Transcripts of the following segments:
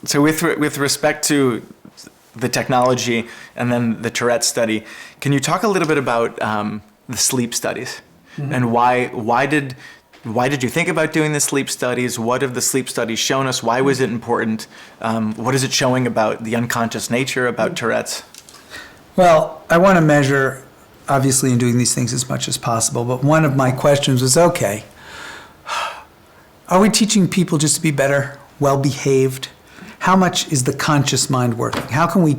So with respect to the technology and then the Tourette study, can you talk a little bit about the sleep studies and why did you think about doing the sleep studies? What have the sleep studies shown us? Why was it important? What is it showing about the unconscious nature about Tourette's? Well, I want to measure, obviously, in doing these things as much as possible, but one of my questions was, okay, are we teaching people just to be better, well-behaved? How much is the conscious mind working? How can we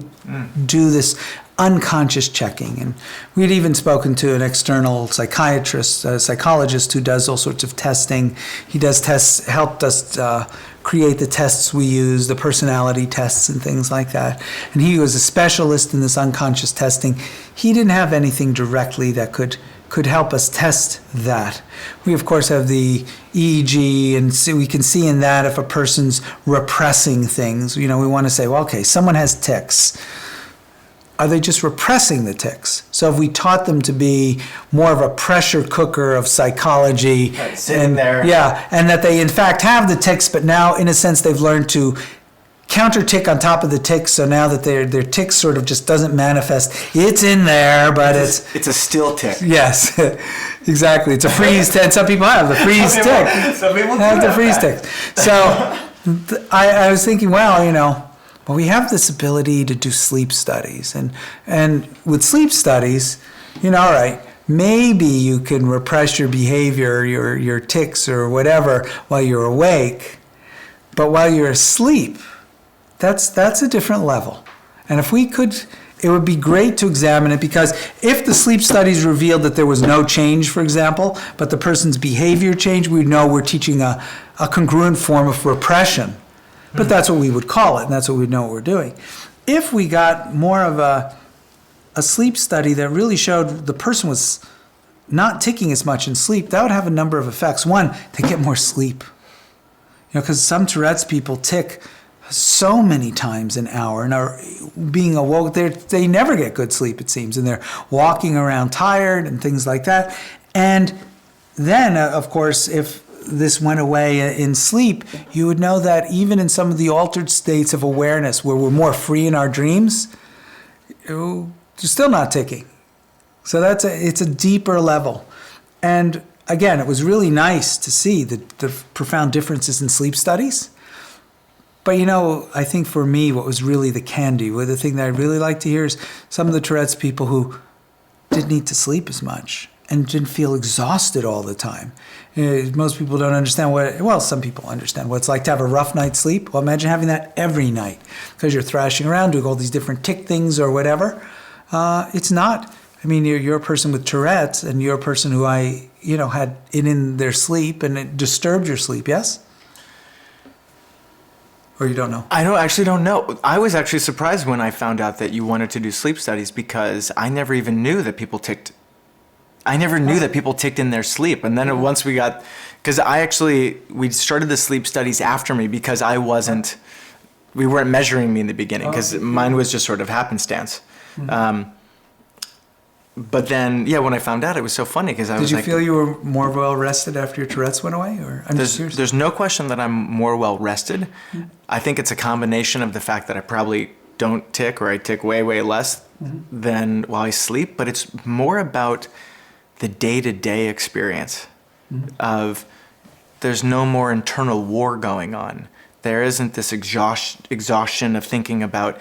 do this unconscious checking? And we'd even spoken to an external psychiatrist, a psychologist who does all sorts of testing. He does tests, helped us create the tests we use, the personality tests and things like that. And he was a specialist in this unconscious testing. He didn't have anything directly that could help us test that. We, of course, have the EEG, and so we can see in that if a person's repressing things. We want to say, well, okay, someone has tics. Are they just repressing the tics? So if we taught them to be more of a pressure cooker of psychology, right, sitting there. Yeah, and that they in fact have the tics, but now in a sense they've learned to counter tick on top of the tics, so now that their tics sort of just doesn't manifest. It's in there, but it's a still tick. Yes, exactly. It's a freeze tick. Some people have the freeze tick. Some people have the freeze tick. So I was thinking, well, but we have this ability to do sleep studies, and with sleep studies, all right, maybe you can repress your behavior, your tics or whatever while you're awake, but while you're asleep, that's a different level. And if we could, it would be great to examine it, because if the sleep studies revealed that there was no change, for example, but the person's behavior changed, we'd know we're teaching a congruent form of repression. But that's what we would call it, and that's what we'd know what we're doing. If we got more of a sleep study that really showed the person was not ticking as much in sleep, that would have a number of effects. One, they get more sleep. Because some Tourette's people tick so many times an hour and are being awoke. They never get good sleep, it seems, and they're walking around tired and things like that. And then, of course, if this went away in sleep, you would know that even in some of the altered states of awareness where we're more free in our dreams, you're still not ticking. So it's a deeper level. And again, it was really nice to see the profound differences in sleep studies. But I think for me, what was really the candy, the thing that I really like to hear is some of the Tourette's people who didn't need to sleep as much and didn't feel exhausted all the time. Most people don't understand some people understand what it's like to have a rough night's sleep. Well, imagine having that every night because you're thrashing around, doing all these different tick things or whatever. It's not. You're a person with Tourette's, and you're a person who had it in their sleep, and it disturbed your sleep, yes? Or you don't know? I actually don't know. I was actually surprised when I found out that you wanted to do sleep studies, because I never even knew that people ticked. I never knew that people ticked in their sleep. And then once we started the sleep studies after me, because we weren't measuring me in the beginning, because mine was just sort of happenstance. But then, when I found out, it was so funny, because Did you feel you were more well rested after your Tourette's went away? Or there's no question that I'm more well rested. I think it's a combination of the fact that I probably don't tick, or I tick way, way less than while I sleep. But it's more about the day-to-day experience of there's no more internal war going on. There isn't this exhaustion of thinking about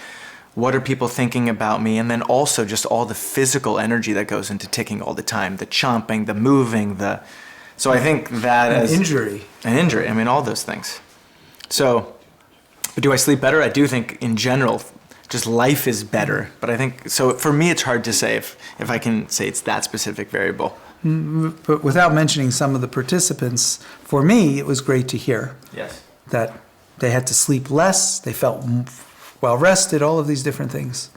what are people thinking about me, and then also just all the physical energy that goes into ticking all the time, the chomping, the moving, so I think that an injury, all those things. So, but do I sleep better? I do think in general, just life is better. But I think, so for me, it's hard to say if I can say it's that specific variable. But without mentioning some of the participants, for me, it was great to hear that they had to sleep less, they felt well rested, all of these different things.